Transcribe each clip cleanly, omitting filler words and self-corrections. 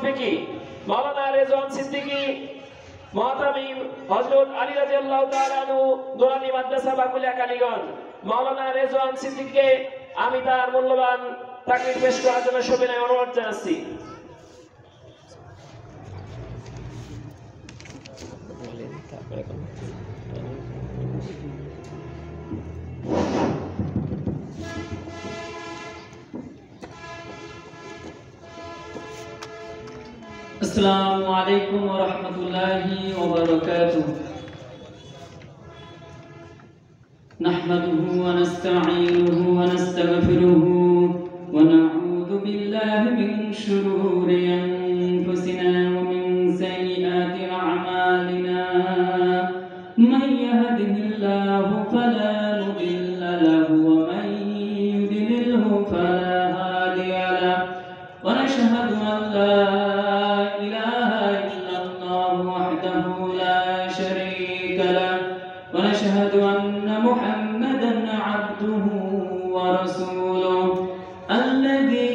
তৌফিকি, মাওলানা রেজওয়ান সিদ্দিকী, মুহতামিম হযরত আলী রাদিয়াল্লাহু তাআলা আনহু নুরানি মাদ্রাসা বাকুলিয়া কালীগঞ্জ, মাওলানা রেজওয়ান সিদ্দিকীকে আমি তার মূল্যবান তাকরীর পেশ করার জন্য সবিনয় অনুরোধ জানাচ্ছি। अस्सलामु अलैकुम व रहमतुल्लाहि व बरकातुहू। नहमदुहु व नस्तईनुहु व नस्तगफिरुहु व नऊज़ु बिल्लाहि मिन शुरूरि अनफुसिना व मिन सय्यिआति अअमालिना। मन यहदिहिल्लाहु फला मुदिल्ल लहु व मन युद्लिलहु फला हादिय लहु। व नशहदु अन ला ونشهد أن محمدًا عبده ورسوله الذي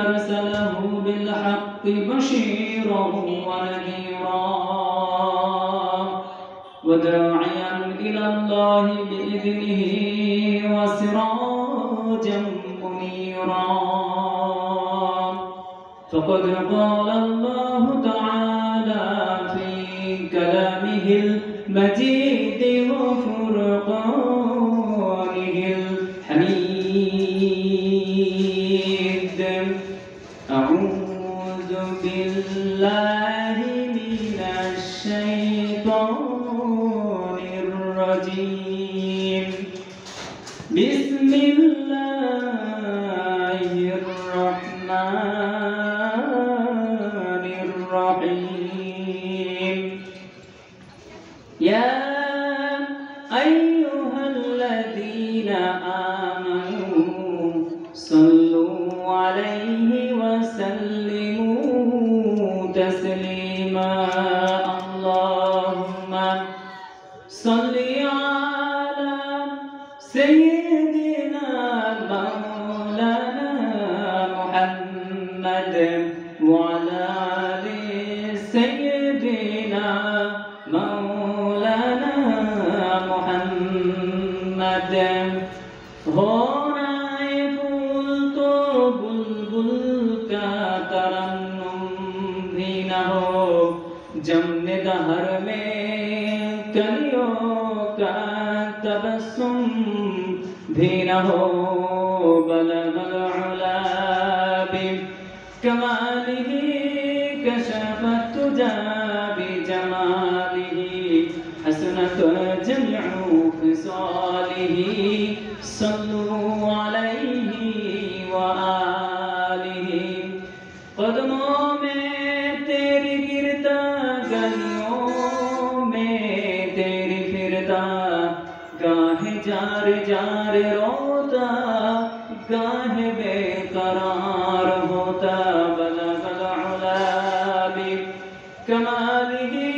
أرسله بالحق بشيرا ونذيرا وداعيا إلى الله بإذنه وسراجا منيرا. فقد قال الله تعالى في كلامه المجيد وفرقانه الحميد. أعوذ بالله من الشيطان الرجيم. بسم الله الرحمن الرحيم. يا أيها الذين آمنوا صلوا عليه وسلموا تسليما. اللهم صل على سيدنا مولانا محمد وعلى آل سيدنا مولانا محمد. होनाए फूल तो बुलबुल का तरन्नुम भी न हो, जमने दहर में कलियों का तबस्सुम भी न हो। बलगल उला बिकमालिही कशफत तुजा बिजमालिही हसनत जमीउ खिसालिही। सल्लु अलैहि व आलिहि। कदमों में तेरी गिरता, गलियों में तेरी फिरता, गाहे जार जार रोता, गाहे बेकरार होता। बलगल उला बिकमालिही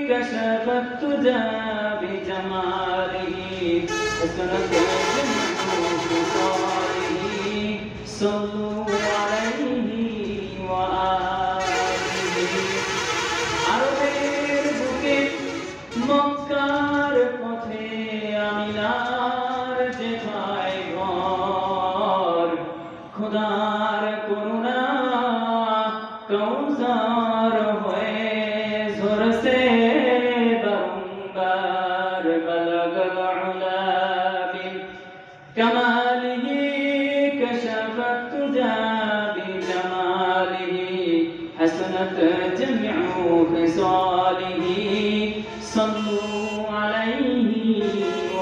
कशफत तुजा बिजमालिही हसनत जमीउ खिसालिही। सल्लु अलैहि व आलिहि। আরবের বুকে মক্কার পথে আমিনার যেথায় ঘর, খোদার করুণা কৌসার হয়ে ঝরছে বারংবার। বলগল উলা বিকমালিহি কশফত তুজা বিজমালিহি हसनत जमीउ खिसालिही। सल्लु अलैहि व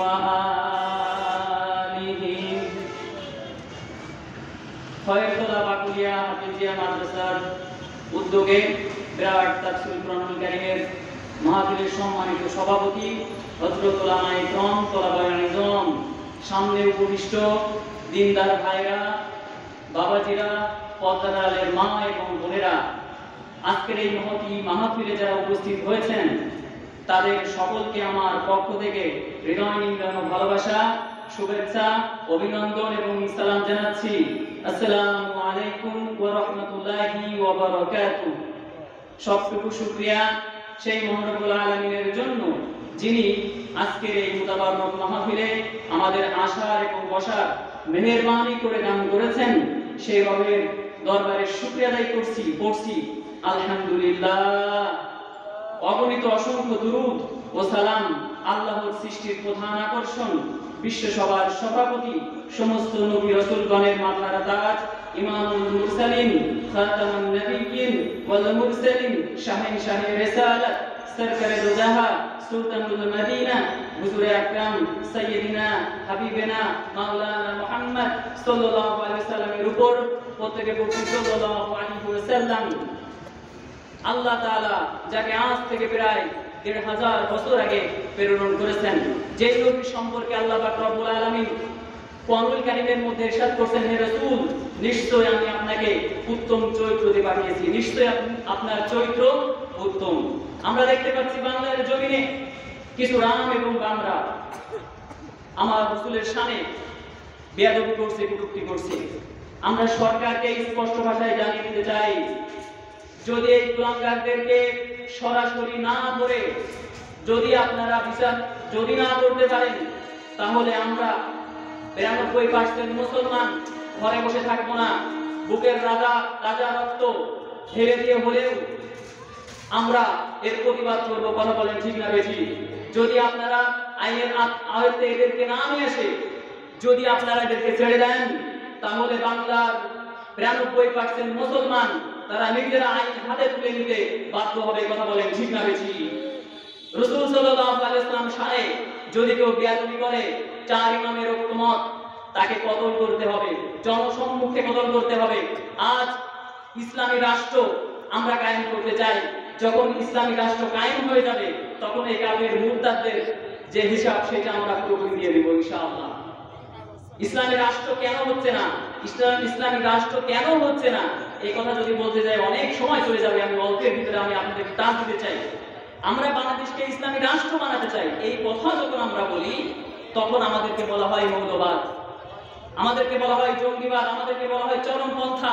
आलिहि। ফয়তলা বাকুলিয়া হাফিজিয়া মাদ্রাসার উদ্যোগে বিরাট তাফসীরুল কুরআনুল কারীমের মাহফিলের সম্মানিত সভাপতি হযরত উলামায়ে ইকরাম, তলাবায়ে ইলম, সামনে উপবিষ্ট দিনদার ভাইরা, বাবাজিরা, পর্দার মা এবং বোনেরা, আজকের এই মহতী মাহফিলে যারা উপস্থিত হয়েছেন তাদের সকলকে আমার পক্ষ থেকে হৃদয় নিংড়ানো ভালোবাসা, শুভেচ্ছা, অভিনন্দন এবং সালাম জানাচ্ছি। আসসালামু আলাইকুম ওয়া রাহমাতুল্লাহি ওয়া বারাকাতুহু। সবটুকু শুকরিয়া সেই মহান রব্বুল আলামিনের জন্য, যিনি আজকের এই মুতাবারক মাহফিলে আমাদের আসার এবং বসার মেহেরবানি করে দান করেছেন। সেই রবের দরবারে শুকরিয়া আদায় করছি আলহামদুলিল্লাহ। অগণিত অসংখ্য দুরূদ ও সালাম আল্লাহর সৃষ্টির প্রধান আকর্ষণ, বিশ্ব সবার সভাপতি, সমস্ত নবী রাসূলগণের মাথার তাজ, ইমামুল মুরসালিন, খাতামুন নবিয়্যিন ওয়াল মুরসালিন, শাহেনশাহে রিসালাত, সরকারে দো জাহান, সুলতানুল মদিনা, হুজুরে আকরাম সাইয়্যিদিনা হাবিবেনা মাওলানা মুহাম্মদ সাল্লাল্লাহু আলাইহি ওয়াসাল্লামের উপর প্রত্যেকে পড়ছি সাল্লাল্লাহু আলাইহি ওয়াসাল্লাম। আল্লাহ তাআলা যাকে আজ থেকে প্রায় ১৫০০ বছর আগে প্রেরণ করেছেন, যেই নবী সম্পর্কে আল্লাহ পাক রব্বুল আলামিন কোরআনুল কারীমের মধ্যে ইরশাদ করেছেন, হে রাসূল, নিশ্চয় আমি আপনাকে উত্তম চরিত্র দিয়ে পাঠিয়েছি, নিশ্চয় আপনার চরিত্র উত্তম। আমরা দেখতে পাচ্ছি বাংলার জমিনে কিছু রাম এবং বামরা আমার রাসূলের শানে বেয়াদবি করছে, কটূক্তি করছে। আমরা সরকারকে স্পষ্ট ভাষায় জানিয়ে দিতে চাই, যদি এই কুলাঙ্গারদেরকে সরাসরি না ধরে যদি আপনারা বিচার যদি না করতে পারেন, তাহলে আমরা ৯২% মুসলমান ঘরে বসে থাকবো না। বুকের রাজা রক্ত ঢেলে দিয়ে হলেও আমরা এর প্রতিবাদ করবো। কথা বলেন ঠিক না বেশি? যদি আপনারা আইনের আওতায় এদেরকে না নিয়ে আসে, যদি আপনারা এদেরকে ছেড়ে দেন, তাহলে বাংলার ৯২% মুসলমান তারা নিজেরা আইন হাতে তুলে নিতে বাধ্য হবে। কথা বলেন ঠিক না বেশি? রাসূল সাল্লাল্লাহু আলাইহি ওয়াসাল্লাম শানে যদি কেউ বেয়াদবি করে, ৪ ইমামের ঐকমত, তাকে কতল করতে হবে, জনসম্মুখে কতল করতে হবে। আজ ইসলামী রাষ্ট্র আমরা কায়েম করতে চাই। যখন ইসলামী রাষ্ট্র কায়েম হয়ে যাবে, তখন এই কাফের মুরতাদদের যে হিসাব, সেটা আমরা পুরোপুরি দিয়ে দেব ইনশাআল্লাহ। ইসলামী রাষ্ট্র কেন হচ্ছে না, ইসলামী রাষ্ট্র কেন হচ্ছে না, এই কথা যদি বলতে যাই অনেক সময় চলে যাবে। আমি অল্পের ভিতরে আপনাদেরকে টান দিতে চাই। আমরা বাংলাদেশকে ইসলামী রাষ্ট্র বানাতে চাই, এই কথা যখন আমরা বলি, তখন আমাদেরকে বলা হয় মৌলবাদ, আমাদেরকে বলা হয় জঙ্গিবাদ, আমাদেরকে বলা হয় চরমপন্থা।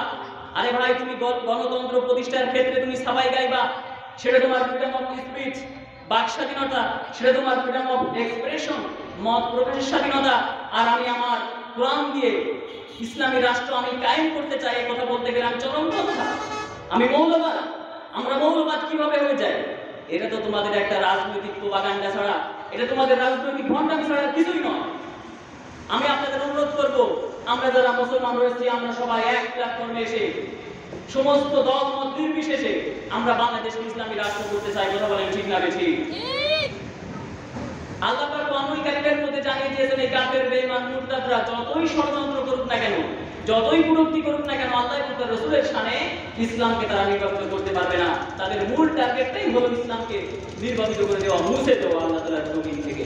আরে ভাই, তুমি গণতন্ত্র প্রতিষ্ঠার ক্ষেত্রে তুমি সাবাই গাইবা, সেটা তোমার ফ্রিডম অফ স্পিচ, বাক স্বাধীনতা, সেটা তোমার ফ্রিডম অফ এক্সপ্রেশন, মত প্রকাশের স্বাধীনতা। আর আমি আমার কোরআন দিয়ে ইসলামী রাষ্ট্র আমি কায়েম করতে চাই, এই কথা বলতে গেলে আমি চরমপন্থা, আমি মৌলবাদ। আমরা মৌলবাদ কিভাবে হয়ে যায়? এটা তো তোমাদের একটা রাজনৈতিক প্রোপাগান্ডা ছাড়া, এটা তোমাদের রাজনৈতিক ভণ্ডামি ছাড়া কিছুই নয়। আমি আপনাদের অনুরোধ করব, আমরা যারা মুসলমান রয়েছি, আমরা সবাই এক প্ল্যাটফর্মে এসে সমস্ত দল মত নির্বিশেষে আমরা বাংলাদেশকে ইসলামী রাষ্ট্র করতে চাই। কথা বলেন ঠিক না বেঠিক? আল্লাহ পাক কোরআনুল কারীমের মধ্যে জানিয়ে দিয়েছেন, এই কাফের বেঈমান মুরতাদরা যতই ষড়যন্ত্র করুক না কেন, যতই কটূক্তি করুক না কেন, আল্লাহ এবং তার রাসূলের শানে ইসলামকে তারা নির্বাচিত করতে পারবে না। তাদের মূল টার্গেটটাই হলো ইসলামকে নির্বাচিত করে দেওয়া, মুছে দেওয়া আল্লাহ তাআলার জমিন থেকে।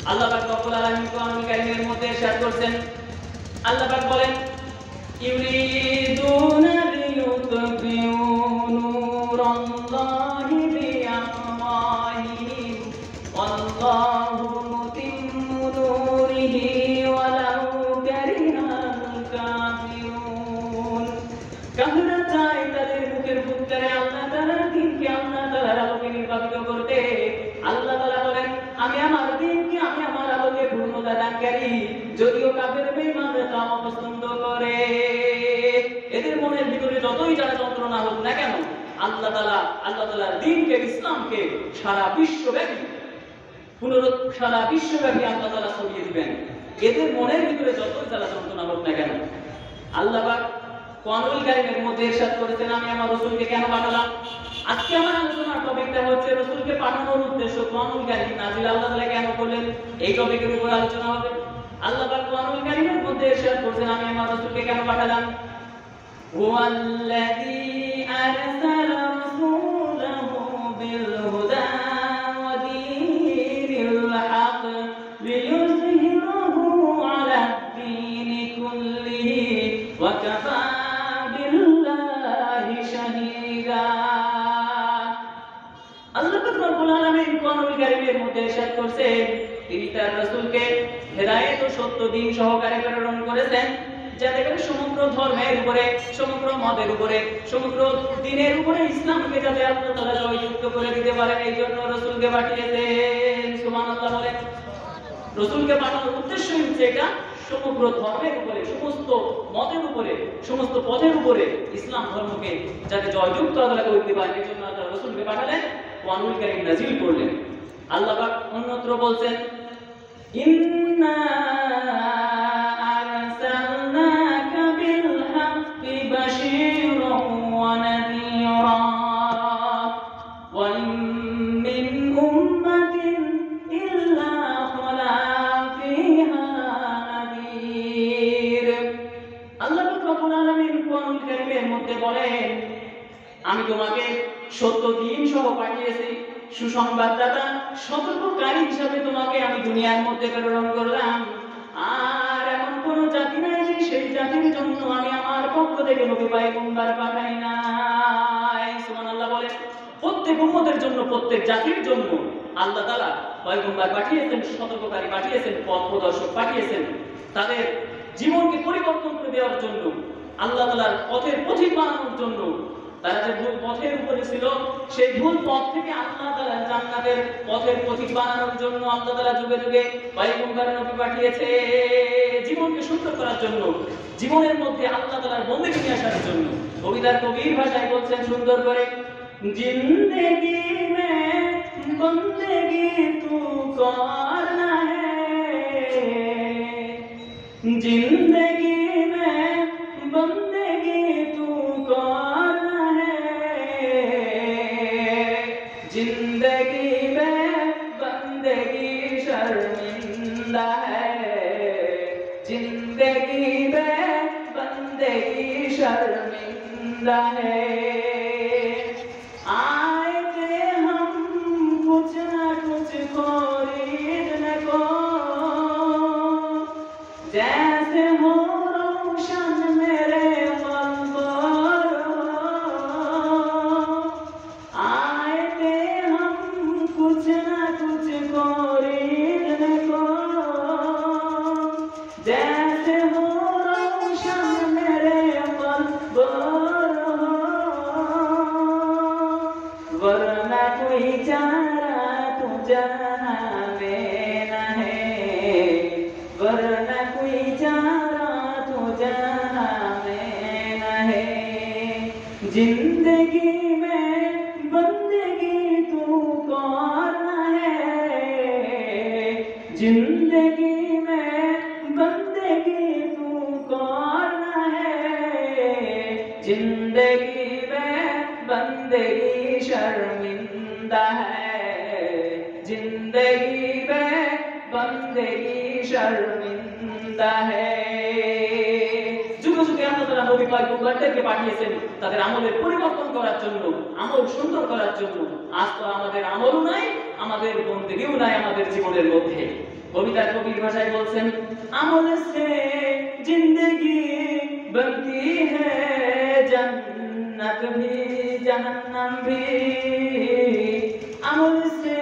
আল্লাহ পাক রব্বুল আলামিন কোরআনুল কারীমের মধ্যে ইরশাদ করেছেন, আল্লাহ পাক বলেন, ইউরিদুনা লিইউতফিউ নূরাল্লাহি বিআফওয়াহিহিম ওয়াল্লাহু মুতিম্মু নূরিহি ওয়ালাউ কারিহাল কাফিরুন। কাফেররা চায় তাদের মুখের ফুৎকারে আল্লাহ তাআলার দ্বীনকে, আল্লাহ তাআলার আলোকে নির্বাপিত করতে। আল্লাহ তাআলা বলেন, আমি আমার দ্বীনকে, আমি আমার আলোকে পূর্ণতা দানকারী। যদিও কাফের বেঈমানরা তা অপছন্দ করে, এদের মনের ভিতরে যতই যারা যন্ত্রণা হোক না কেন, আল্লাহ তাআলার দ্বীনকে, ইসলামকে সারা বিশ্বব্যাপী সারা বিশ্বব্যাপী আল্লাহ তাআলা ছড়িয়ে দিবেন। এদের মনের ভিতরে যতই যারা যন্ত্রণা হোক না কেন। আল্লাহ পাক কোরআনুল কারীমের মধ্যে ইরশাদ করেছেন, আমি আমার রাসূলকে কেন পাঠালাম। আজকে আমার আলোচনার টপিকটা হচ্ছে রাসূলকে পাঠানোর উদ্দেশ্য, কোরআনুল কারীম নাযিল আল্লাহ তাআলা কেন করলেন, এই টপিকের উপর আলোচনা হবে। আল্লাহ পাক কোরআনুল কারীমের মধ্যে ইরশাদ করেছেন, আমি আমার রাসূলকে কেন পাঠালাম। হুয়াল্লাযী আরসালা রাসূলাহু বিল হুদা ওয়া দীনিল হক লিইয়ুযহিরাহু আলা দ্দীনি কুল্লিহি ওয়া কাফা বিল্লাহি শাহীদা। আল্লাহ পাক রব্বুল আলামিন কোরআনুল কারীমের মধ্যে ইরশাদ করেছেন, তিনি তার রাসূলকে হেদায়েত ও সত্য দ্বীন সহকারে প্রেরণ করেছেন, যাতে করে সমগ্র ধর্মের উপরে, সমগ্র মতের উপরে, সমগ্র দ্বীনের উপরে ইসলামকে যাতে আল্লাহ তাআলা জয়যুক্ত করে দিতে পারেন, এই জন্য রাসূলকে পাঠিয়েছেন। সুবহানাল্লাহ বলেন। রাসূলকে পাঠানোর উদ্দেশ্যই হচ্ছে এটা, সমগ্র ধর্মের উপরে, সমস্ত মতের উপরে, সমস্ত পথের উপরে ইসলাম ধর্মকে যাতে জয়যুক্ত আল্লাহ করে দিতে পারেন, এই জন্য আল্লাহ রাসূলকে পাঠালেন, কোরআনুল কারীম নাযিল করলেন। আল্লাহ পাক অন্যত্র বলছেন, ইন্না আরসালনাকা বিল হাক্কি বাশীরান ওয়া নাযীরা ওয়া ইন মিন উম্মাতিন ইল্লা খালা ফিহা নাযীর। আল্লাহ পাক রব্বুল আলামিন কোরআনুল কারীমের মধ্যে বলেন, আমি তোমাকে সত্য দ্বীন সহ পাঠিয়েছি, সুসংবাদদাতা, সতর্ককারী হিসাবে তোমাকে আমি দুনিয়ার মধ্যে প্রেরণ করলাম। আর এমন কোন জাতি নাই যে সেই জাতির জন্য আমি আমার পক্ষ থেকে নবী পয়গম্বর পাঠাই নাই। সুবহানাল্লাহ বলেন। প্রত্যেক উম্মতের জন্য, প্রত্যেক জাতির জন্য আল্লাহ তাআলা পয়গম্বর পাঠিয়েছেন, সতর্ককারী পাঠিয়েছেন, পথ প্রদর্শক পাঠিয়েছেন, তাদের জীবনকে পরিবর্তন করে দেওয়ার জন্য, আল্লাহ তাআলার পথের পথিক বানানোর জন্য। তারা যে ভুল পথের উপরে ছিল, সেই ভুল পথ থেকে আল্লাহ তাআলা জান্নাতের পথের পথিক বানানোর জন্য আল্লাহ তাআলা যুগে যুগে পয়গম্বর নবী পাঠিয়েছে, জীবনকে সুন্দর করার জন্য, জীবনের মধ্যে আল্লাহ তাআলার বন্দেগী নিয়ে আসার জন্য। কবিতার কবির ভাষায় বলছেন সুন্দর করে, জিন্দেগি মে বন্দেগি তু করনা হ্যায়, জিন্দেগি মে বন্দেগি তু করনা হ্যায়, जिंदगी में बंदगी शर्मिंदा है, जिंदगी में बंदगी शर्मिंदा है। आए थे हम कुछ न कुछ खरीदने को, जैसे हो रोशन मेरे कल्ब रो। आए थे हम कुछ न कुछ खरीदने को, जैसे हो रोशन मेरे कल्ब रो। वरना कोई चारा तू जहां में न है, वरना कोई चारा तू जहां में न है। जिंदगी में बंदगी तू करना है, जिंदगी में बंदगी तू करना है, जिंदगी में बंदगी शर्मिंदा है, जिंदगी में बंदगी शर्मिंदा है। যুগে যুগে আল্লাহ তাআলা নবী পয়গম্বরদেরকে পাঠিয়েছেন তাদের আমলের পরিবর্তন করার জন্য, আমল সুন্দর করার জন্য। আজ তো আমাদের আমলও নাই, আমাদের বন্দেগীও নাই আমাদের জীবনের মধ্যে। কবিতার কবির ভাষায় বলছেন, আমল সে জিন্দেগি बनती है, जन्नत भी जहन्नम भी। अमल से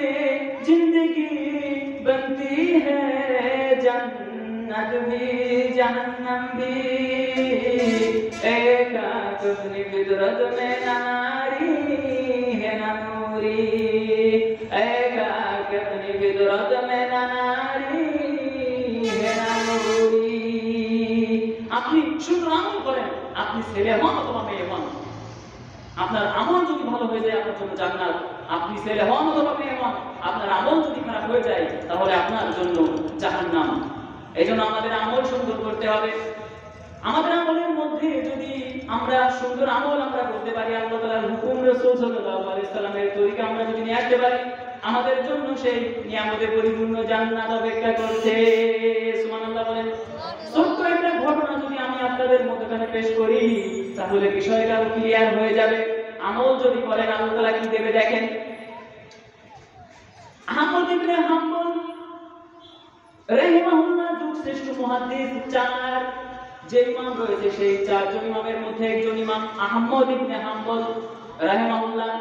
जिंदगी बनती है, जन्नत भी जहन्नम भी। एक अपनी फितरत में नारी है ना नूरी, एक अपनी फितरत में नारी है ना नूरी। আপনি সুন্দর আমল করেন, আপনি ছেলে হন অথবা মেয়ে হন, আপনার আমল যদি ভালো হয়ে যায় আপনার জন্য জান্নাত, আপনি ছেলে হন অথবা মেয়ে হন, আপনার আমল যদি খারাপ হয়ে যায় তাহলে আপনার জন্য জাহান্নাম। এই জন্য আমাদের আমল সুন্দর করতে হবে। আমাদের আমলের মধ্যে যদি আমরা সুন্দর আমল আমরা করতে পারি, আল্লাহ তাআলার হুকুম, রাসূল সাল্লাল্লাহু আলাইহি সাল্লামের তরিকা আমরা যদি নিয়ে আসতে পারি, আমাদের জন্য সেই নিয়ামতের পরিপূর্ণ জান্নাত অপেক্ষা করছে। সুবহানাল্লাহ বলেন। ছোট্ট একটা ঘটনা যদি আমি আপনাদের মধ্যখানে পেশ করি তাহলে বিষয়টা ক্লিয়ার হয়ে যাবে। আমল যদি করেন আল্লাহ তাআলা কি দেবে দেখেন। আহমদ ইবনে হাম্বল রাহিমাহুল্লাহ যুগ শ্রেষ্ঠ মুহাদ্দিস, চার যে ইমাম রয়েছে সেই চারজন ইমামের মধ্যে একজন ইমাম আহমদ ইবনে হাম্বল রাহিমাহুল্লাহ।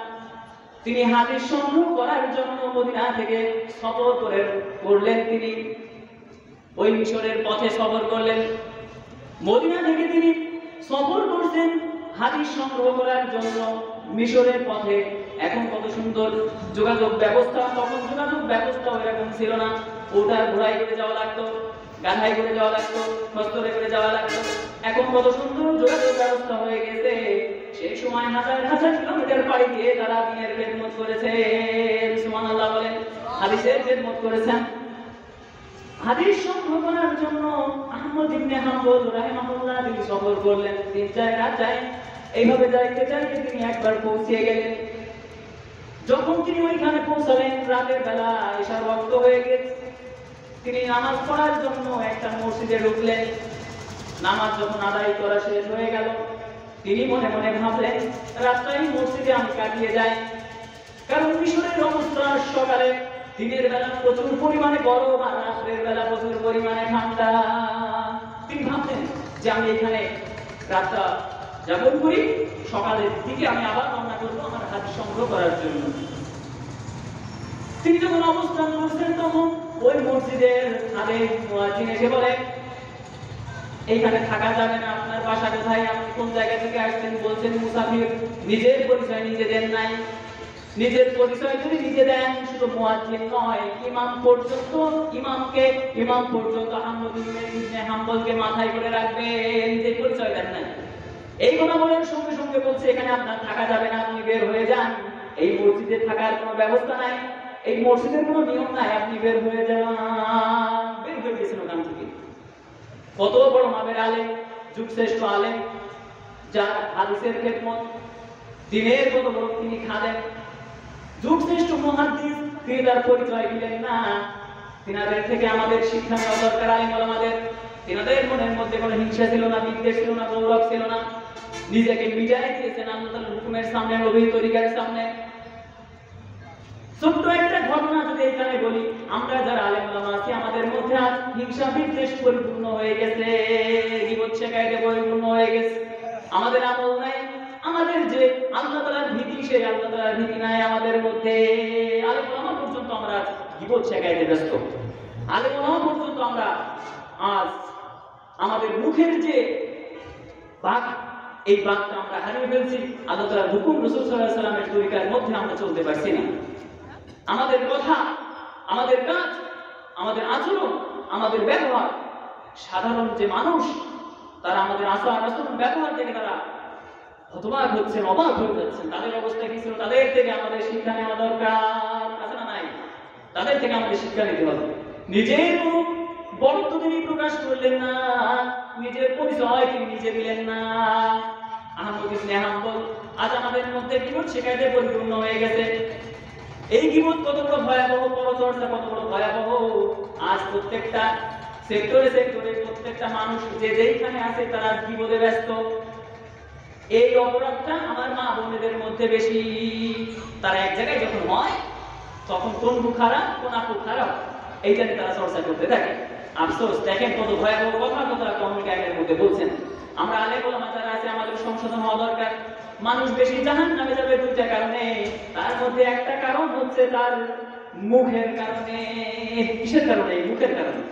তিনি হাদিস সংগ্রহ করার জন্য মদিনা থেকে সফর করলেন। তিনি ওই মিশরের পথে সফর করলেন। মদিনা থেকে তিনি সফর করছেন হাদিস সংগ্রহ করার জন্য মিশরের পথে। এখন কত সুন্দর যোগাযোগ ব্যবস্থা, তখন যোগাযোগ ব্যবস্থা এরকম ছিল না। ওটার ঘোড়ায় করে যাওয়া লাগতো, গাধায় করে যাওয়া লাগতো, খচ্চরে করে যাওয়া লাগতো। এখন কত সুন্দর যোগাযোগ ব্যবস্থা হয়ে গেছে। সেই সময় হাজার হাজার কিলোমিটার পাড়ি দিয়ে তারা দিনের খেদমত করেছেন। সুবহানাল্লাহ বলেন, হাদিসের খেদমত করেছেন। হাদিস সংগ্রহ করার জন্য আহমদ ইবনে হাম্বল রাহিমাহুল্লাহ তিনি সফর করলেন। দিন যায় রাত যায়, এইভাবে যাইতে যাইতে তিনি একবার পৌঁছে গেলেন। যখন তিনি ওইখানে পৌঁছালেন, রাতের বেলা এশার ওয়াক্ত হয়ে গেছে। তিনি নামাজ পড়ার জন্য একটা মসজিদে ঢুকলেন। নামাজ যখন আদায় করা শেষ হয়ে গেল, তিনি মনে মনে ভাবলেন, রাতটাই মসজিদে আমি কাটিয়ে যাই। কারণ মিশরের অবস্থা সকালে দিনের বেলা প্রচুর পরিমাণে গরম আর রাতের বেলা প্রচুর পরিমাণে ঠান্ডা। তিনি ভাবলেন যে আমি এখানে রাতটা যাপন করি, সকালের দিকে আমি আবার রওনা করবো আমার হাদিস সংগ্রহ করার জন্য। তিনি যখন অবস্থান করছেন, তখন ওই মসজিদের আলেম মুয়াজ্জিন এসে বলে, এইখানে থাকা যাবে না, আপনার বাসা কোথায়, আপনি কোন জায়গা থেকে আসছেন? বলছেন মুসাফির। নিজের পরিচয় নিজে দেন নাই। নিজের পরিচয় যদি নিজে দেন, শুধু মুয়াজ্জিন নয়, ইমাম পর্যন্ত আহমদ ইবনে হাম্বলকে মাথায় করে রাখবে, নিজের পরিচয় দেন নাই। এই কথা বলার সঙ্গে সঙ্গে বলছে, এখানে আপনার থাকা যাবে না, আপনি বের হয়ে যান। এই মসজিদে থাকার কোনো ব্যবস্থা নাই, এই মসজিদের কোনো নিয়ম নাই, আপনি বের হয়ে যান। বের হয়ে গেছেন ওখান থেকে। কত বড় মামের আলেম, যুগশ্রেষ্ঠ আলেম, যার হাদিসের খেদমত দিনের কত বড় তিনি খাদেম, যুগশ্রেষ্ঠ মুহাদ্দিস, তিনি তার পরিচয় দিলেন না। তিনাদের থেকে আমাদের শিক্ষা নেওয়া দরকার। আলেম ওলামাদের, তিনাদের মনের মধ্যে কোনো হিংসা ছিল না, বিদ্বেষ ছিল না, গৌরব ছিল না। নিজেকে মিটাই দিয়েছেন আল্লাহর হুকুমের সামনে, নবীর তরিকার সামনে। ছোট্ট একটা ঘটনা যদি এখানে বলি, আমরা যারা আলেম ওলামা আছি, আমাদের মধ্যে আজ হিংসা বিদ্বেষ পরিপূর্ণ হয়ে গেছে, গীবত শেখাইতে পরিপূর্ণ হয়ে গেছে। আমাদের আমল নাই, আমাদের যে আল্লাহ তাআলার ভীতি, সেই আল্লাহ তাআলার ভীতি নাই আমাদের মধ্যে। আলেম ওলামা পর্যন্ত আমরা আজ গীবত শেখাইতে ব্যস্ত। আলেম ওলামা পর্যন্ত আমরা আজ আমাদের মুখের যে বাক, এই বাকটা আমরা হারিয়ে ফেলছি। আল্লাহ তাআলার হুকুম, রাসূল সাল্লাল্লাহু আলাইহি ওয়াসাল্লামের তরিকার মধ্যে আমরা চলতে পারছি না। আমাদের কথা, আমাদের কাজ, আমাদের আচরণ, আমাদের ব্যবহার, সাধারণ যে মানুষ তারা আমাদের আচার আচরণ ব্যবহার থেকে তারা হতবাক হচ্ছেন, অবাক হয়ে যাচ্ছেন। তাদের অবস্থা কি ছিল, তাদের থেকে আমাদের শিক্ষা নেওয়া দরকার আছে না নাই? তাদের থেকে আমাদের শিক্ষা নিতে হবে। নিজের কোনো বড়ত্ব তিনি প্রকাশ করলেন না, নিজের পরিচয় তিনি নিজে দিলেন না। আহমদ ইবনে হাম্বল আজ আমাদের মধ্যে গীবত শেখাইতে পরিপূর্ণ হয়ে গেছে। এই গীবত কত বড় ভয়াবহ, পরচর্চা কত বড় ভয়াবহ। আজ প্রত্যেকটা সেক্টরে প্রত্যেকটা মানুষ যে যেখানে আছে তারা গীবতে ব্যস্ত। এই অপরাধটা আমার মা বোনেদের মধ্যে বেশি। তারা এক জায়গায় যখন হয়, তখন কোন মুখ খারাপ, কোন আপু খারাপ, এইটা নিয়ে তারা চর্চা করতে থাকে। আফসোস, দেখেন কত ভয়াবহ কথা তারা কমেন্ট টাইমের মধ্যে বলছেন। আমরা আলেম ওলামা যারা আছে, আমাদের সংশোধন হওয়া দরকার। মানুষ বেশি জাহান্নামে যাবে দুইটা কারণে, তার মধ্যে একটা কারণ হচ্ছে তার মুখের কারণে। কিসের কারণে? মুখের কারণে।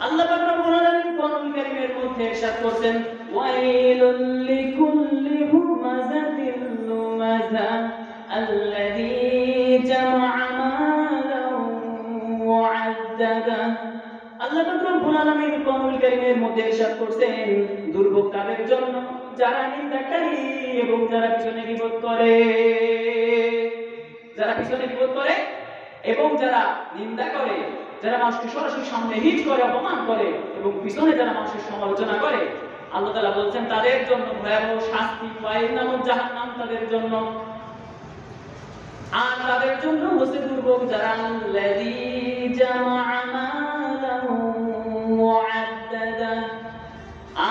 আল্লাহ পাক রব্বুল আলামিন কোরআনুল কারীমের মধ্যে ইরশাদ করেছেন, ওয়াইলুল লিকুল্লি হুমাযাতিল লুমাযা আল্লাযী জামা'a মালান ওয়া আদ্দাদা। আল্লাহ পাক রব্বুল আলামিন কোরআনুল কারীমের মধ্যে ইরশাদ করেছেন, দুর্ভোগ তাদের জন্য যারা নিন্দাকারী এবং যারা পিছনে গীবত করে। যারা পিছনে গীবত করে এবং যারা নিন্দা করে, যারা মানুষকে সরাসরি সামনে হিট করে, অপমান করে এবং পিছনে যারা মানুষের সমালোচনা করে, আল্লাহ তাআলা বলছেন তাদের জন্য ভয়াবহ শাস্তি, ওয়াইল নামক জাহান্নাম তাদের জন্য। আর তাদের জন্য হচ্ছে দুর্ভোগ যারা আল্লাযী জামা'a মালান ওয়া আদ্দাদা,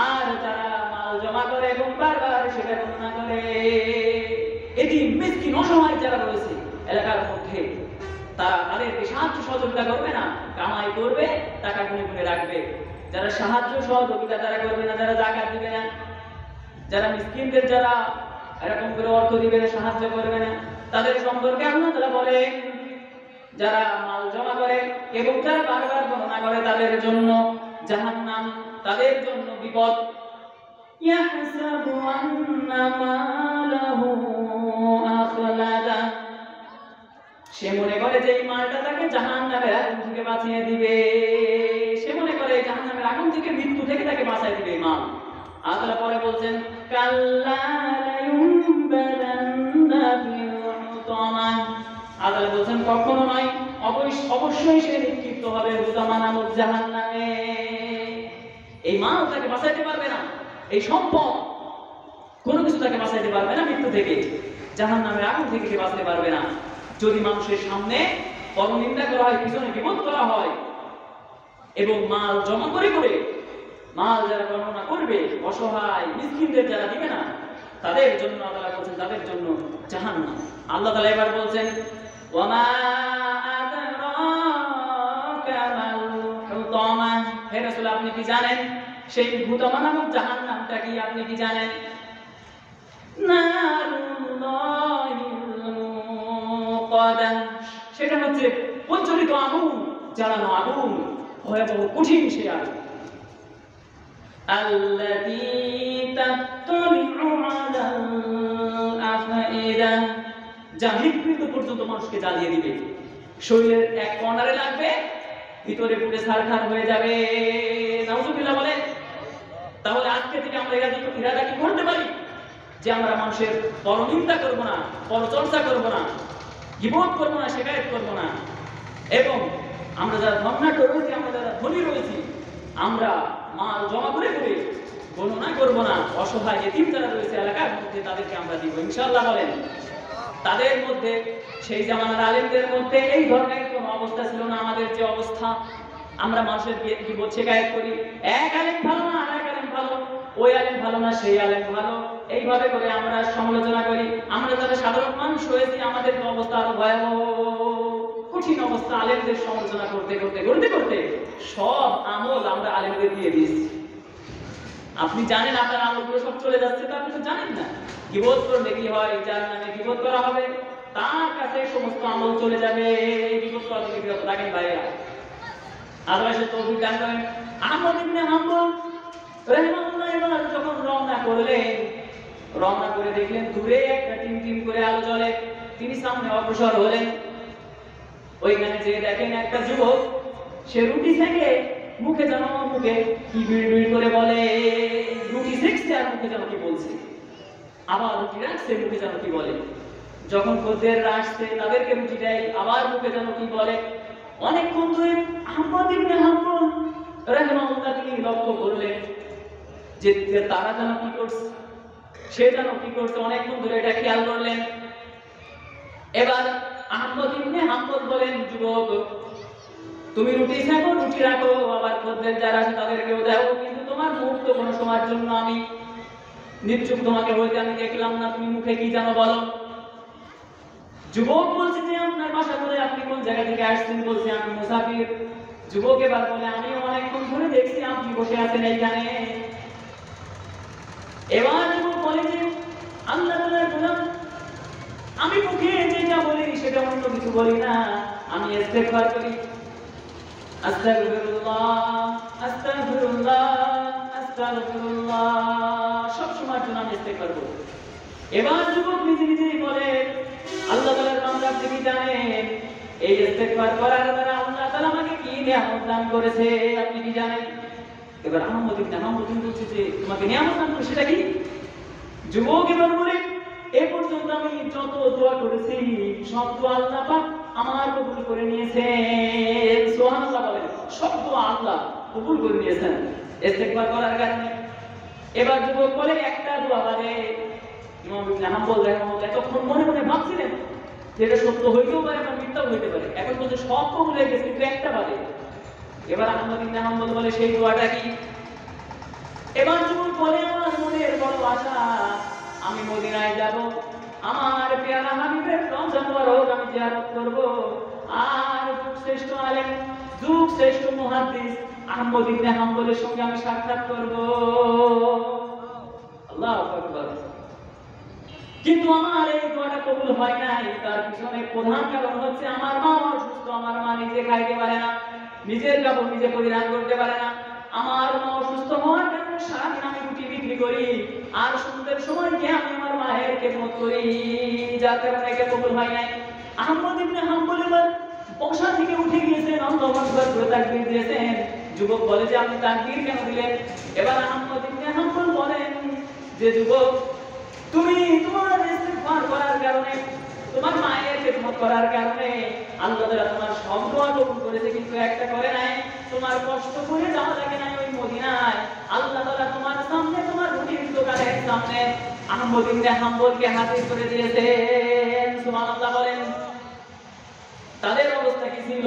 আর যারা মাল জমা করে এবং বারবার সেটা গণনা করে। এটি মিসকিন অসহায় যারা রয়েছে এলাকার মধ্যে, তারা তাদেরকে সাহায্য সহযোগিতা করবে না, কামাই করবে, টাকা গুনে গুনে রাখবে। যারা সাহায্য সহযোগিতা যারা করবে না, যারা যাকাত দিবে না, যারা মিসকিনদের যারা এরকম করে অর্থ দিবে না, সাহায্য করবে না। তাদের সম্পর্কে আল্লাহ তাআলা বলেন, যারা মাল জমা করে এবং যারা বারবার গণনা করে তাদের জন্য জাহান্নাম, তাদের জন্য বিপদ। ইয়াহসাবু আন্না মালাহু আখলাদা, সে মনে করে যে এই মালটা তাকে জাহান্নামের আগুন থেকে বাঁচিয়ে দিবে। সে মনে করে জাহান্নামের আগুন থেকে, মৃত্যু থেকে তাকে বাঁচিয়ে দিবে এই মাল। আল্লাহ পরে বলছেন কাল্লা লায়ুনবাদান্না ফিল হুতামা, আল্লাহ বলছেন কখনো নয়, অবশ্যই সে নিক্ষিপ্ত হবে হুতামা নামক জাহান্নামে। এই মাল তাকে বাঁচাইতে পারবে না, এই সম্পদ কোনো কিছু তাকে বাঁচাইতে পারবে না মৃত্যু থেকে, জাহান্নামের আগুন থেকে সে বাঁচতে পারবে না। যদি মানুষের সামনে পরনিন্দা করা হয়, পিছনে বিপদ করা হয় এবং মাল জমা করে করে মাল যারা গণনা করবে, অসহায় মিসকিনদের যারা দিবে না, তাদের জন্য আল্লাহ বলছেন তাদের জন্য জাহান্নাম। আল্লাহ তাআলা এবার বলছেন ওয়ামা আদরাকা মাল হুতামা, হে রাসূল আপনি কি জানেন সেই হুতামা নামক জাহান্নামটা কি, আপনি কি জানেন? সেটা হচ্ছে প্রজ্বলিত আগুন, জ্বালানো আগুন, ভয়াবহ কঠিন সে আগুন। আল্লাতী তাত্তালিউ আলাল আফঈদা, যা হৃৎপিণ্ড পর্যন্ত মানুষকে জ্বালিয়ে দিবে। শরীরের এক কর্নারে লাগবে, ভিতরে পুড়ে ছারখার হয়ে যাবে। নাউযুবিল্লাহ বলে। তাহলে আজকে থেকে আমরা ইরাদা কি করতে পারি যে আমরা মানুষের পরনিন্দা করব না, পরচর্চা করব না, গীবত করব না, শিকায়ত করব না, এবং আমরা যারা ধর্মাঢ্য রয়েছি, আমরা যারা ধনী রয়েছি, আমরা মাল জমা করে করে গণনা করব না। অসহায় এতিম যারা রয়েছে এলাকার মধ্যে তাদেরকে আমরা দিব ইনশাআল্লাহ বলেন। তাদের মধ্যে সেই জামানার আলেমদের মধ্যে এই ধরনের কোনো অবস্থা ছিল না আমাদের যে অবস্থা। আমরা মানুষের গীবত শিকায়ত করি, এক আলেম ভালো না আর এক আলেম ভালো, ওই আলেম ভালো না সেই আলেম ভালো, এইভাবে করে আমরা সমালোচনা করি। আমরা যারা সাধারণ মানুষ হয়েছি আমাদের অবস্থা আরো ভয়াবহ কঠিন অবস্থা। আলেমদের সমালোচনা করতে করতে করতে করতে সব আমল আমরা আলেমদের দিয়ে দিয়েছি। আপনি জানেন আপনার আমলগুলো সব চলে যাচ্ছে, তো আপনি তো জানেন না। গীবত করলে কি হয়, যার নামে গীবত করা হবে তার কাছে সমস্ত আমল চলে যাবে। গীবত করা থেকে বিরত থাকেন ভাইরা। আল্লাহ তৌফিক দান করেন। আহমদ ইবনে হাম্বল রাহিমাহুল্লাহ এবার যখন রওনা করলেন, রওনা করে দেখলেন দূরে একটা টিম করে আলো জ্বলে। তিনি সামনে অগ্রসর হলেন। ওইখানে যে দেখেন একটা যুবক, সে রুটি থেকে মুখে যেন মুখে কি বিড়বিড় করে বলে, রুটি সেকছে আর মুখে যেন কি বলছে, আবার রুটি রাখছে মুখে যেন কি বলে। যখন খদ্দেররা আসছে তাদেরকে রুটি দেয়, আবার মুখে যেন কি বলে। অনেকক্ষণ ধরে আহমদ ইবনে হাম্বল রাহিমাহুল্লাহ তিনি লক্ষ্য করলেন যে তারা যেন কি করছে, সে যেন কি করছে, অনেকক্ষণ ধরে এটা খেয়াল করলেন। এবার আহমদ ইবনে হাম্বল বলেন, যুবক তুমি রুটি খাও, রুটি রাখো, আবার খদ্দের যারা আসে তাদেরকেও দাও, কিন্তু তোমার মুখ তো কোনো সময়ের জন্য আমি নিশ্চুপ তোমাকে বলতে আমি দেখলাম না, তুমি মুখে কি যেন বলো। যুবক বলছে যে আপনার বাসা কোথায়, আপনি কোন জায়গা থেকে আসছেন? বলছে আমি মুসাফির। যুবক এবার বলে আমি অনেকক্ষণ ধরে দেখছি আপনি বসে আছেন এইখানে। এবার যুবক বলে যে আল্লাহ তাআলার গোলাম, আমি মুখে যেটা বলি সেটা অন্য কিছু বলি না, আমি ইস্তেগফার করি। আস্তাগফিরুল্লাহ আস্তাগফিরুল্লাহ আস্তাগফিরুল্লাহ, সব সময়ের জন্য আমি ইস্তেগফার করি। এবার যুবক নিজে নিজেই বলে আল্লাহ তাআলার বান্দা আপনি কি জানেন এই ইস্তেগফার করার দ্বারা আল্লাহ তাআলা আমাকে কি নিয়ামত দান করেছে, আপনি কি জানেন? এবার আহমদ ইবনে হাম্বল বলছে যে তোমাকে নিয়ামত দান করেছে সেটা কি? যুবক এবার বলে এ পর্যন্ত আমি যত দোয়া করেছি সব দোয়া আল্লাহ পাক আমার কবুল করে নিয়েছেন। সুবহানাল্লাহ বলেন, সব দোয়া আল্লাহ কবুল করে নিয়েছেন ইস্তেগফার করার কারণে। এবার যুবক বলে একটা দোয়া বাদে। ইমাম ইবনে হাম্বল রাহিমাহুল্লাহ তখন মনে মনে ভাবছিলেন যে এটা সত্য হইতেও পারে বা মিথ্যাও হইতে পারে, এখন বলছে সব কবুল হয়ে গেছে কিন্তু একটা বাদে। এবার আহমদ ইবনে হাম্বল বলে সেই দোয়াটা কি? এবার যুবক বলে আমার মনের বড় আশা, আমি মদিনায় যাব, আমার পেয়ারা হাবিবের রওজা মুবারক আমি জিয়ারত করব, আর যুগ শ্রেষ্ঠ আলেম, যুগ শ্রেষ্ঠ মুহাদ্দিস আহমদ ইবনে হাম্বলের সঙ্গে আমি সাক্ষাৎ করব। আল্লাহু আকবার। কিন্তু আমার এই দোয়াটা কবুল হয় নাই। তার পিছনে প্রধান কারণ হচ্ছে আমার মা অসুস্থ, আমার মা নিজে খাইতে পারে না, নিজের কাপড় নিজে পরিধান করতে পারে না। আমার মা অসুস্থ হওয়ার কারণে সারাদিন আমি রুটি বিক্রি করি আর সন্ধ্যের সময় গিয়ে আমি আমার মায়ের খেদমত করি, যার কারণে এটা কবুল হয় নাই। আহমদ ইবনে হাম্বল এবার বসা থেকে উঠে গিয়েছেন, আল্লাহু আকবার বলে তাকবীর দিয়েছেন। যুবক বলে যে আপনি তাকবীর কেন দিলেন? এবার আহমদ ইবনে হাম্বল বলেন যে যুবক, তুমি তোমার ইস্তিগফার করার কারণে, তোমার মায়ের খেদমত করার কারণে আল্লাহ তাআলা তোমার সব দোয়া কবুল করেছে, কিন্তু একটা করে নাই, তোমার কষ্ট করে যাওয়া লাগে নাই ওই মদিনায়। আল্লাহ তাআলা তোমার সামনে, তোমার রুটির দোকানের সামনে আহমদ ইবনে হাম্বলকে হাজির করে দিয়েছেন। সুবহানাল্লাহ বলেন। তাদের অবস্থা কি ছিল?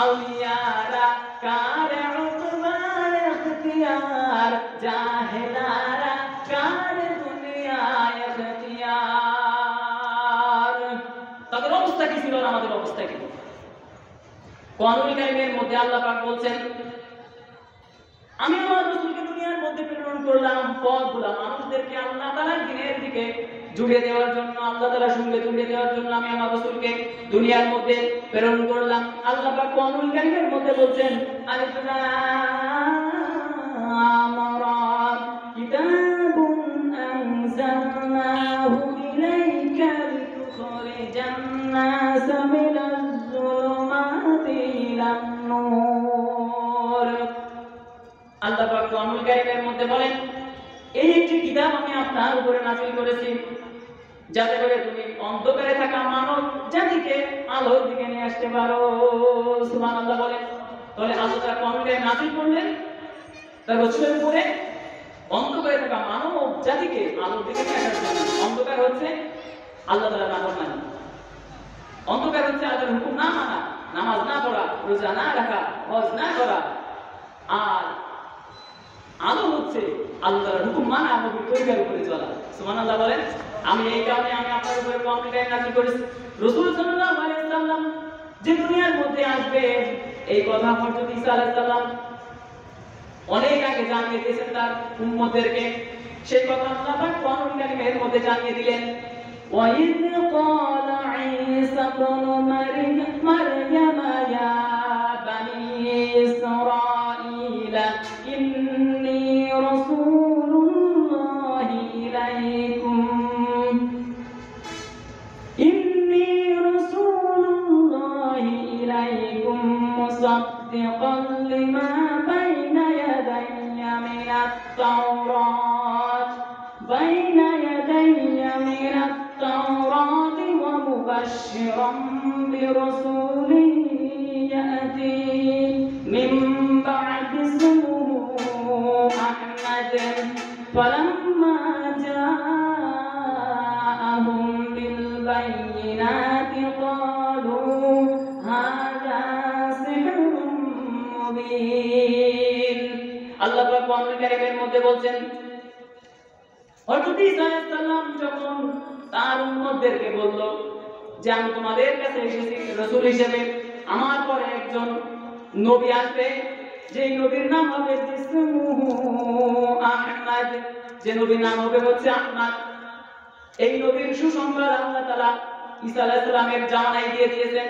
আউলিয়ারা কারে উকবার ইখতিয়ার, জাহেলারা কারে দুনিয়ায় ইখতিয়ার। তাদের অবস্থা কি ছিল আর আমাদের অবস্থা কি? কোরআনুল কারীমের মধ্যে আল্লাহ পাক বলছেন, আমি আমার রাসূলকে দুনিয়ার মধ্যে প্রেরণ করলাম পথগুলো মানুষদেরকে আল্লাহ তাআলার দ্বীনের দিকে জুড়িয়ে দেওয়ার জন্য, আল্লাহ তাআলার সঙ্গে জুড়িয়ে দেওয়ার জন্য আমি আমার রাসূলকে দুনিয়ার মধ্যে প্রেরণ করলাম। আল্লাহ পাক কোরআনুল কারীমের মধ্যে বলছেন, আলিফ লাম রা কিতাবুন আনজালনাহু ইলাইকা লিতুখরিজান নাসা মিনাজ যুলুমাতি ইলান নূর। আল্লাহ পাক কোরআনুল কারীমের মধ্যে বলেন, এই একটি কিতাব আমি আপনার উপরে নাযিল করেছি যাতে করে তুমি অন্ধকারে থাকা মানব জাতিকে আলোর দিকে নিয়ে আসতে পারো। সুবহানাল্লাহ বলেন। তাহলে আল্লাহ তাআলা কোরআনুল কারীম নাযিল করলেন তার রাসূলের উপরে অন্ধকারে থাকা মানব জাতিকে আলোর দিকে নিয়ে আসার জন্য। অন্ধকার হচ্ছে আল্লাহ তাআলার নাফরমানি, অন্ধকার হচ্ছে আল্লাহর হুকুম না মানা, নামাজ না পড়া, রোজা না রাখা, হজ না করা। আর আলো হচ্ছে আল্লাহর হুকুম মানা, নবীর তরিকার উপরে চলা। সুবহানাল্লাহ বলেন। আমি এই কারণে আমি আপনার উপরে কোরআনুল কারীম নাযিল করেছি। রাসূল সাল্লাল্লাহু আলাইহি ওয়াসাল্লাম যে দুনিয়ার মধ্যে আসবে এই কথা হযরত ঈসা আলাইহিস সালাম অনেক আগে জানিয়ে দিয়েছেন তার উম্মতদেরকে। সেই কথা আল্লাহ পাক কোরআনুল কারীমের মধ্যে জানিয়ে দিলেন, وَإِذْ قَالَ عِيسَى ابْنُ مَرْيَمَ يَا بَنِي إِسْرَائِيلَ إِنِّي رَسُولُ اللَّهِ إِلَيْكُمْ مُصَدِّقًا لِمَا بَيْنَ يَدَيَّ مِنَ التَّوْرَاةِ وَمُبَشِّرًا بِرَسُولٍ يَأْتِي مِن بَعْدِي اسْمُهُ أَحْمَدُ فَلَمَّا جَاءَهُم بِالْبَيِّنَاتِ قَالُوا هَذَا سِحْرٌ مُبِينٌ। আল্লাহ পাক কোরআনুল কারীমের মধ্যে বলছেন, হযরত ঈসা আলাইহিস সালাম যখন তার উম্মতদেরকে বলল যে আমি তোমাদের কাছে এসেছি রাসূল হিসেবে, আমার পরে একজন নবী আসবে, যে নবীর নাম হবে ইসমুহু আহমদ, যে নবীর নাম হবে হচ্ছে আহমদ। এই নবীর সুসংবাদ আল্লাহ তাআলা ঈসা আলাইহিস সালামের জামানায় দিয়ে দিয়েছেন।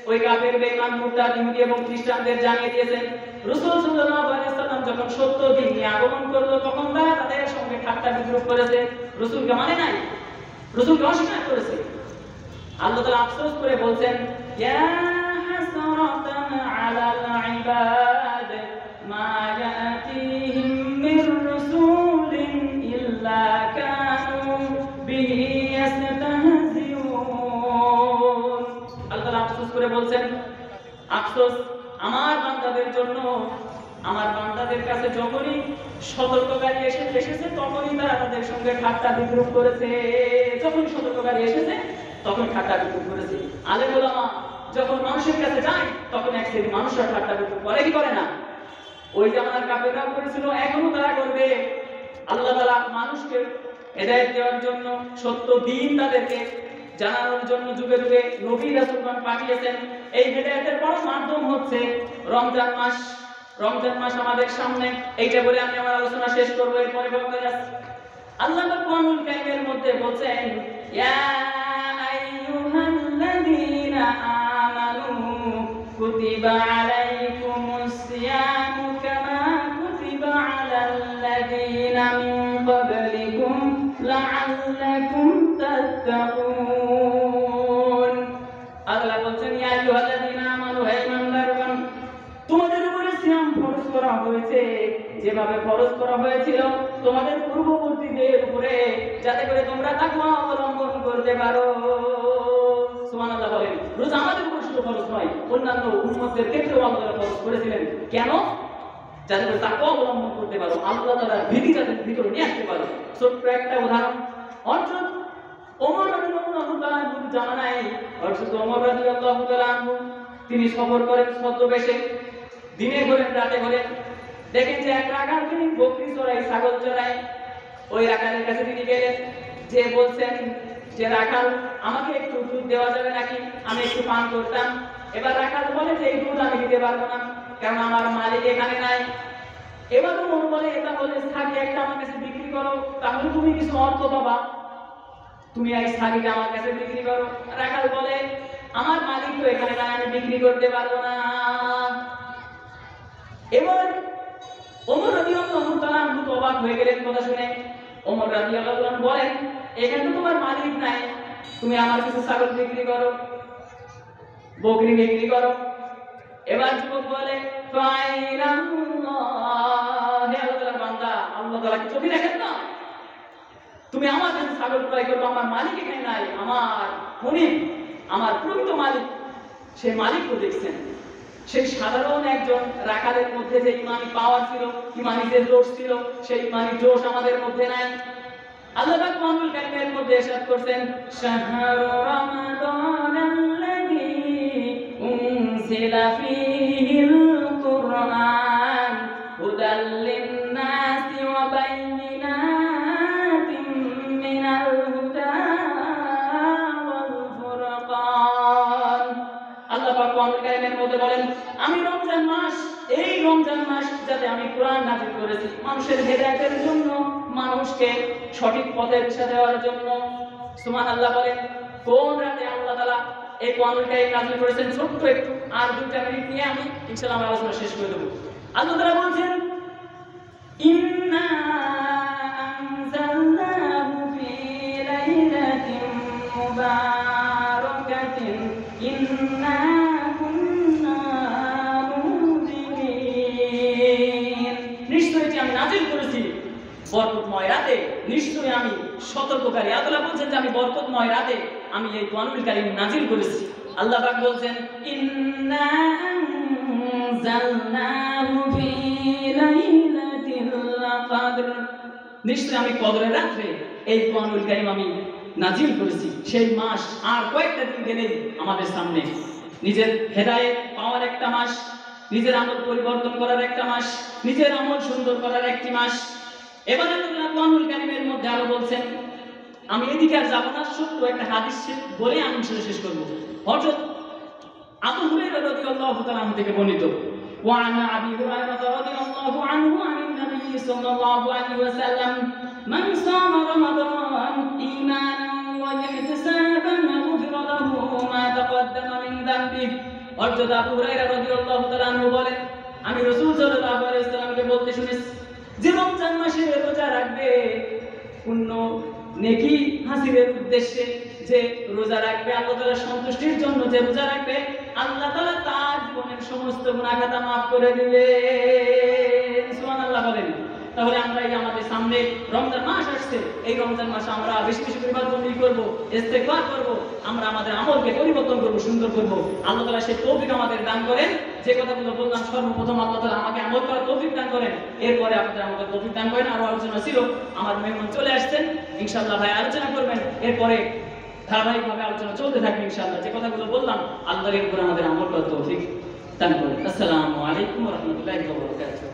ওই কাফের বেঈমান মুরতাদ ইহুদি এবং খ্রিস্টানদের জানিয়ে দিয়েছেন। রাসূল সাল্লাল্লাহু আলাইহি ওয়াসাল্লাম যখন সত্য দিন নিয়ে আগমন করলো তখন তারা তাদের সঙ্গে ঠাট্টা বিদ্রূপ করেছে, রাসূলকে মানে নাই, রাসূলকে অস্বীকার করেছে। আল্লাহ তাআলা আফসোস করে বলছেন, ইয়া হাসরাতান আলাল ইবাদ মা ইয়াতিহিম মির রাসূলিন ইল্লা কানু বিহি ইস্তাহজিউন। আল্লাহ তাআলা আফসোস করে বলছেন, আফসোস আমার বান্দাদের জন্য, আমার বান্দাদের কাছে যখনই সতর্ককারী এসেছে তখনই তারা তাদের সঙ্গে ঠাট্টা বিদ্রূপ করেছে। যখন সতর্ককারী এসেছে তখন ঠাট্টা বিদ্রূপ করেছে। আলেম ওলামা যখন মানুষের কাছে যায় তখন এক শ্রেণীর মানুষরা ঠাট্টা বিদ্রূপ করে কি করে না? ওই জামানার কাফেররা করেছিল, এখনো তারা করবে। আল্লাহ তাআলা মানুষকে হেদায়েত দেওয়ার জন্য, সত্য দ্বীন তাদেরকে জানানোর জন্য যুগে যুগে নবী রাসূলগণ পাঠিয়েছেন। এই হেদায়েতের বড় মাধ্যম হচ্ছে রমজান মাস। রমজান মাস আমাদের সামনে, এইটা বলে আমি আমার আলোচনা শেষ করব, এরপরে বলতে যাচ্ছি আল্লাহ পাক কোরআনুল কারীমের মধ্যে বলেন ইয়া আইয়ুহাল্লাযীনা আমানু কুতিবা আলাইকুমুস সিয়ামু কামা কুতিবা আলাল্লাযীনা মিন ক্বাবলিকুম লাআল্লাকুম তাত্তাকুন। আল্লাহ বলেন ইয়া আইয়ুহাল্লাযীনা আমানু, হে ঈমানদারগণ, তোমাদের উপরে সিয়াম ফরজ করা হয়েছে যেভাবে ফরজ করা হয়েছিল তোমাদের পূর্ববর্তীদের উপরে, যাতে করে তোমরা তাকওয়া অবলম্বন করতে পারো। সুবহানাল্লাহ বলেন। রোজা আমাদের উপর শুধু ফরজ নয়, অন্যান্য উম্মতের ক্ষেত্রেও আল্লাহ ফরজ করেছিলেন। কেন? যাতে করে তাকওয়া অবলম্বন করতে পারো, আল্লাহ তাআলার ভীতি যাতে ভিতরে নিয়ে আসতে পারো। ছোট্ট একটা উদাহরণ, অর্থাৎ ওমর রাদিয়াল্লাহু তাআলা আনহু জামানায় অর্থাৎ ওমর রাদিয়াল্লাহু তাআলা আনহু তিনি সফর করেন ছদ্মবেশে, দিনে ঘোরেন রাতে ঘোরেন, দেখেন যে এক রাখাল তিনি বকরি চড়াই, ছাগল চড়াই। ওই রাখালের কাছে তিনি গেলেন, যে বলছেন যে রাখাল আমাকে একটু দুধ দেওয়া যাবে নাকি, আমি একটু পান করতাম। এবার রাখাল বলে যে এই দুধ আমি দিতে পারবো না, কারণ আমার মালিক এখানে নাই। এবার ওমর বলে, এটা বলে ছাগি একটা আমার কাছে বিক্রি করো, তাহলে তুমি কিছু অর্থ পাবা, তুমি এই ছাগিটা আমার কাছে বিক্রি করো। রাখাল বলে আমার মালিক তো এখানে নাই, আমি বিক্রি করতে পারবো না। এবার ওমর রাদিয়াল্লাহু তাআলা আনহু তো অবাক হয়ে গেলেন কথা শুনে। ওমর রাদিয়াল্লাহু আনহু বলেন, এখানে তো তোমার মালিক নাই, তুমি আমার কিছু ছাগল বিক্রি করো, বকরি বিক্রি করো। এবার যুবক বলে, ফাইনাল্লাহ, হে আল্লাহর বান্দা, আল্লাহ তাআলা কি চোখে দেখেন না? তুমি আমার কাছে ছাগল ক্রয় করবে, আমার মালিক এখানে নাই, আমার মুনিব, আমার প্রকৃত মালিক, সেই মালিক তো দেখছেন। সেই সাধারণ একজন রাখালের মধ্যে যে ইমানি পাওয়ার ছিল, ইমানি যে জোশ ছিল, সেই ইমানি জোশ আমাদের মধ্যে নাই। আল্লাহ পাক কোরআনুল কারীমের মধ্যে ইরশাদ করেছেন, শাহরু রমাদানাল্লাযী উনজিলা ফীহিল কুরআন হুদাল লিন-নাসি ওয়া বাইয়িনাতিন মিনাল হুদা ওয়াল ফুরকান। আল্লাহ পাক কোরআনুল কারীমের মধ্যে বলেন, আমি রমজান মাস, এই রমজান মাস যাতে আমি কোরআন নাযিল করেছি মানুষের হেদায়েতের জন্য, মানুষকে সঠিক পথে দিশা দেওয়ার জন্য। সুবহানাল্লাহ বলেন। কোন রাতে আল্লাহ তাআলা এই কোরআনুল কারীম নাযিল করেছেন? ছোট্ট একটু আর 2টা মিনিট নিয়ে আমি ইনশাআল্লাহ আমার আলোচনা শেষ করে দেব। আল্লাহ তাআলা বলেন, ইন্না আনজালনাহু ফী লাইলাতিন মুবারাকাতিন ইন্না কুন্না মুনজিরিন। নিশ্চয়ই আমি নাযিল করেছি বরকতময় রাতে, নিশ্চয়ই আমি সতর্ককারী। আল্লাহ বলছেন যে আমি বরকতময় রাতে আমি এই কোরআনুল কারীম নাযিল করেছি। আল্লাহ পাক বলছেন, ইন্না আনজালনাহু ফী লাইলাতিল কদর, নিশ্চয়ই আমি কদরের রাতে এই কোরআনুল কারীম আমি নাযিল করেছি। সেই মাস আর কয়েকটা দিন গেলেই আমাদের সামনে। নিজের হেদায়েত পাওয়ার একটা মাস, নিজের আমল পরিবর্তন করার একটা মাস, নিজের আমল সুন্দর করার একটি মাস। এবার আল্লাহ কোরআনুল কারীমের মধ্যে আরো বলছেন, আমি এদিকে আর যাব না, ছোট্ট একটা হাদিস বলে আমি শেষ করব। হযরত আবু হুরায়রা রাদিয়াল্লাহু তাআলা আনহু থেকে বর্ণিত, ওয়া আনা আবি হুরায়রা রাদিয়াল্লাহু আনহু আনিন নবী সাল্লাল্লাহু আলাইহি ওয়াসাল্লাম, মান সামা রমাদান ঈমানান ওয়া ইহতিসাবান গুফিরা লাহু মা তাকদ্দামা মিন যামবিহি। হযরত আবু হুরায়রা রাদিয়াল্লাহু তাআলা আনহু বলেন, আমি রাসূল সাল্লাল্লাহু আলাইহি ওয়াসাল্লামকে বলতে শুনেছি, যে রমজান মাসে রোজা রাখবে পূর্ণ নেকি হাসিলের উদ্দেশ্যে, যে রোজা রাখবে আল্লাহ তাআলার সন্তুষ্টির জন্য, যে রোজা রাখবে আল্লাহ তাআলা তার জীবনের সমস্ত গুনাহ খাতা maaf করে দিবেন। সুবহানাল্লাহ বলেন। তাহলে আমরা এই আমাদের সামনে রমজান মাস আসছে, এই রমজান মাসে আমরা বেশি বেশি করে ইবাদত করব, ইস্তেগফার করব, আমরা আমাদের আমলকে পরিবর্তন করব, সুন্দর করব। আল্লাহ তাআলা সেই তৌফিক আমাদের দান করেন। যে কথাগুলো বললাম সর্বপ্রথম আল্লাহ তাআলা আমাকে আমল করার তৌফিক দান করেন, এরপরে আপনাদের আমাদের তৌফিক দান করেন। আরো আলোচনা ছিল, আমার মেহমান চলে আসছেন, ইনশাআল্লাহ ভাই আলোচনা করবেন, এরপরে ধারাবাহিকভাবে আলোচনা চলতে থাকবে ইনশাআল্লাহ। যে কথাগুলো বললাম আল্লাহর এর উপর আমাদের আমল করার তৌফিক দান করেন। আসসালামু আলাইকুম ওয়া রাহমাতুল্লাহি ওয়া বারাকাতুহু।